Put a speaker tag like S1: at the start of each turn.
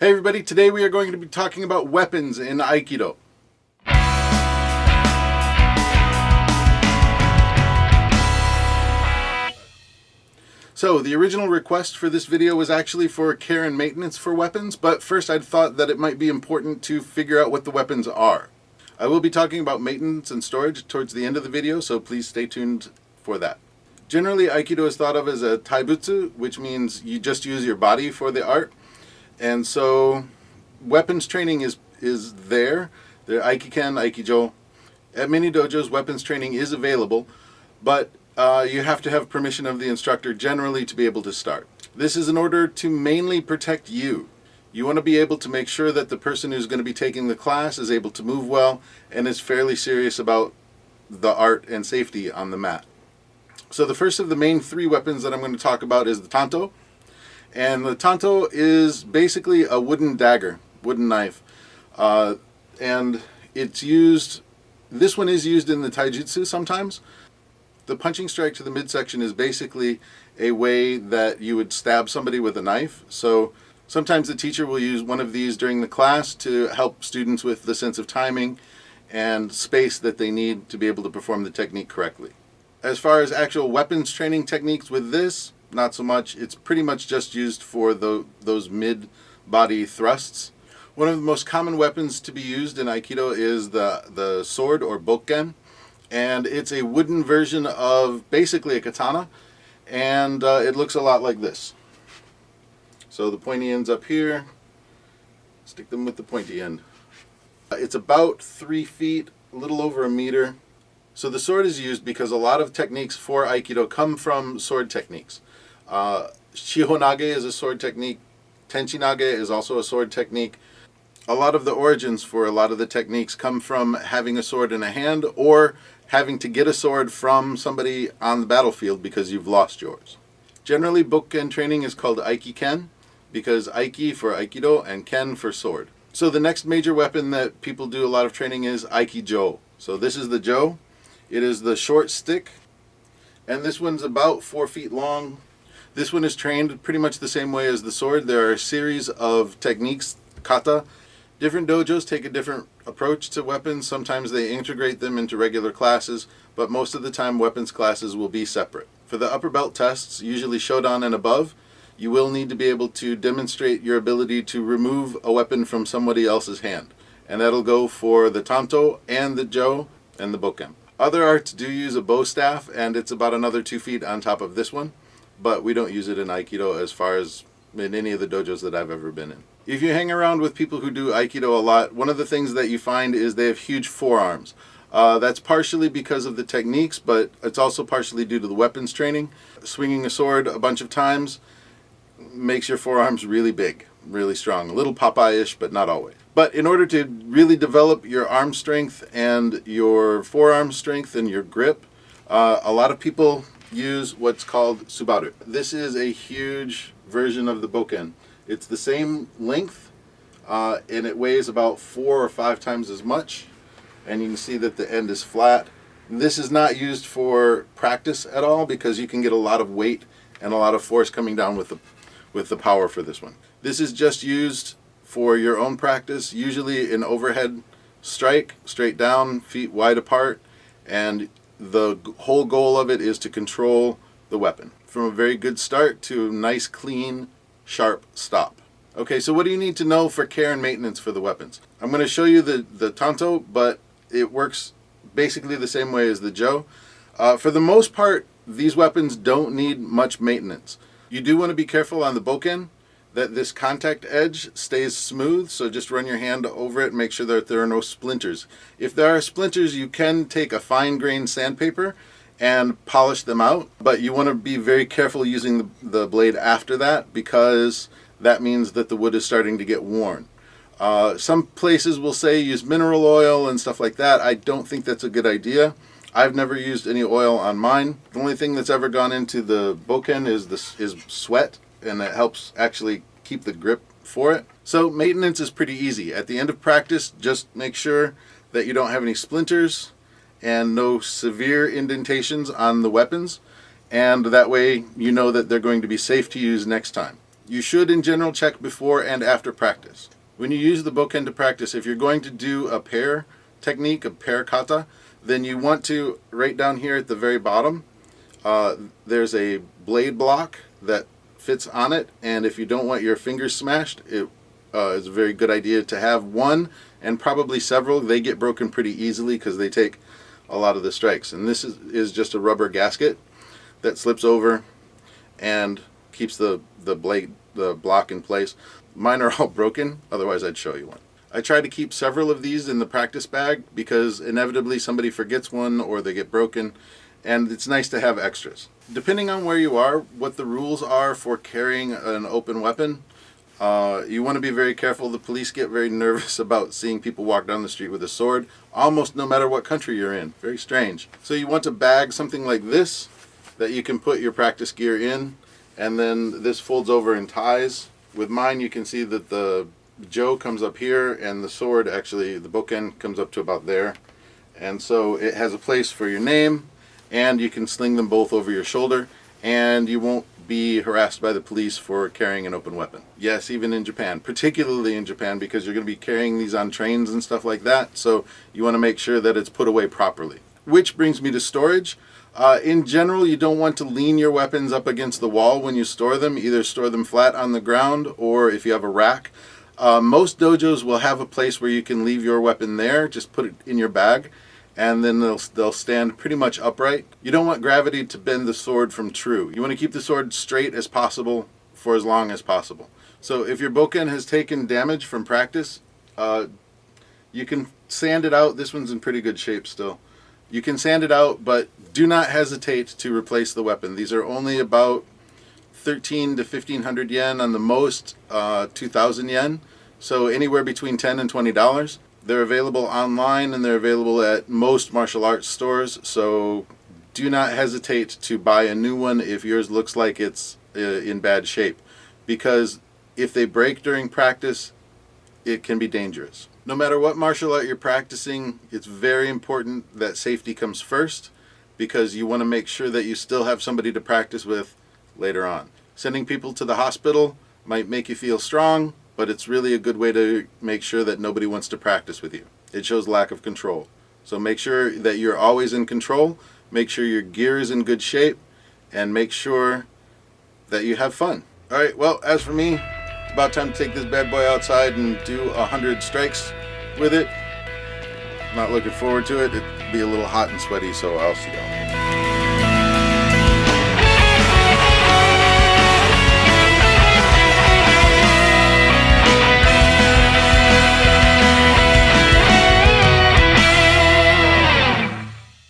S1: Hey everybody, today we are going to be talking about weapons in Aikido. So the original request for this video was actually for care and maintenance for weapons, but first I thought that it might be important to figure out what the weapons are. I will be talking about maintenance and storage towards the end of the video, so please stay tuned for that. Generally, Aikido is thought of as a Tai-butsu, which means you just use your body for the art. And so weapons training is there. The Aikiken, Aikijo. At many dojos, weapons training is available, but you have to have permission of the instructor generally to be able to start. This is in order to mainly protect you. You want to be able to make sure that the person who's going to be taking the class is able to move well and is fairly serious about the art and safety on the mat. So the first of the main three weapons that I'm going to talk about is the Tanto. And the Tanto is basically a wooden dagger, wooden knife. And it's used, this one is used in the Tai-jutsu sometimes. The punching strike to the midsection is basically a way that you would stab somebody with a knife. So sometimes the teacher will use one of these during the class to help students with the sense of timing and space that they need to be able to perform the technique correctly. As far as actual weapons training techniques with this, not so much. It's pretty much just used for those mid-body thrusts. One of the most common weapons to be used in Aikido is the sword or bokken, and it's a wooden version of basically a katana, and it looks a lot like this. So the pointy end's up here, stick them with the pointy end. It's about 3 feet, a little over a meter. So the sword is used because a lot of techniques for Aikido come from sword techniques. Shihonage is a sword technique. Tenchinage is also a sword technique. A lot of the origins for a lot of the techniques come from having a sword in a hand or having to get a sword from somebody on the battlefield because you've lost yours. Generally, bokken training is called Aikiken because Aiki for Aikido and Ken for sword. So the next major weapon that people do a lot of training is Aikijo. So this is the jo. It is the short stick, and this one's about 4 feet long. This one is trained pretty much the same way as the sword. There are a series of techniques, kata. Different dojos take a different approach to weapons. Sometimes they integrate them into regular classes, but most of the time weapons classes will be separate. For the upper belt tests, usually Shodan and above, you will need to be able to demonstrate your ability to remove a weapon from somebody else's hand. And that'll go for the Tanto and the Jo and the bokken. Other arts do use a bow staff, and it's about another 2 feet on top of this one. But we don't use it in Aikido as far as in any of the dojos that I've ever been in. If you hang around with people who do Aikido a lot, one of the things that you find is they have huge forearms. That's partially because of the techniques, but it's also partially due to the weapons training. Swinging a sword a bunch of times makes your forearms really big, really strong. A little Popeye-ish, but not always. But in order to really develop your arm strength and your forearm strength and your grip, a lot of people use what's called subaru. This is a huge version of the bokken. It's the same length, and it weighs about 4 or 5 times as much, and you can see that the end is flat. This is not used for practice at all because you can get a lot of weight and a lot of force coming down with the power for this one. This is just used for your own practice, usually an overhead strike, straight down, feet wide apart, and the whole goal of it is to control the weapon from a very good start to a nice, clean, sharp stop. Okay, so what do you need to know for care and maintenance for the weapons? I'm going to show you the Tanto, but it works basically the same way as the Jo. For the most part, these weapons don't need much maintenance. You do want to be careful on the bokken that this contact edge stays smooth, so just run your hand over it and make sure that there are no splinters. If there are splinters, you can take a fine-grained sandpaper and polish them out, but you want to be very careful using the blade after that because that means that the wood is starting to get worn. Some places will say use mineral oil and stuff like that. I don't think that's a good idea. I've never used any oil on mine. The only thing that's ever gone into the bokken is sweat, and that helps actually keep the grip for it. So maintenance is pretty easy. At the end of practice, just make sure that you don't have any splinters and no severe indentations on the weapons, and that way you know that they're going to be safe to use next time. You should in general check before and after practice. When you use the bokken to practice, if you're going to do a pair technique, a pair kata, then you want to, right down here at the very bottom, there's a blade block that fits on it, and if you don't want your fingers smashed, it is a very good idea to have one and probably several. They get broken pretty easily because they take a lot of the strikes. And this is just a rubber gasket that slips over and keeps the block in place. Mine are all broken, otherwise I'd show you one. I try to keep several of these in the practice bag because inevitably somebody forgets one or they get broken, and it's nice to have extras. Depending on where you are, what the rules are for carrying an open weapon, you want to be very careful. The police get very nervous about seeing people walk down the street with a sword, almost no matter what country you're in. Very strange. So you want to bag something like this that you can put your practice gear in, and then this folds over and ties. With mine, you can see that the jo comes up here, and the sword, actually, the bokken comes up to about there. And so it has a place for your name, and you can sling them both over your shoulder, and you won't be harassed by the police for carrying an open weapon. Yes, even in Japan, particularly in Japan, because you're going to be carrying these on trains and stuff like that, so you want to make sure that it's put away properly. Which brings me to storage. In general, you don't want to lean your weapons up against the wall when you store them. Either store them flat on the ground, or if you have a rack. Most dojos will have a place where you can leave your weapon there. Just put it in your bag, and then they'll stand pretty much upright. You don't want gravity to bend the sword from true. You want to keep the sword straight as possible for as long as possible. So if your bokken has taken damage from practice, you can sand it out. This one's in pretty good shape still. You can sand it out, but do not hesitate to replace the weapon. These are only about 13 to 1500 yen, on the most 2000 yen, so anywhere between $10 and $20. They're available online, and they're available at most martial arts stores, so do not hesitate to buy a new one if yours looks like it's in bad shape, because if they break during practice, it can be dangerous. No matter what martial art you're practicing, it's very important that safety comes first, because you want to make sure that you still have somebody to practice with later on. Sending people to the hospital might make you feel strong, but it's really a good way to make sure that nobody wants to practice with you. It shows lack of control. So make sure that you're always in control, make sure your gear is in good shape, and make sure that you have fun. Alright, well, as for me, it's about time to take this bad boy outside and do 100 strikes with it. Not looking forward to it. It'd be a little hot and sweaty, so I'll see y'all.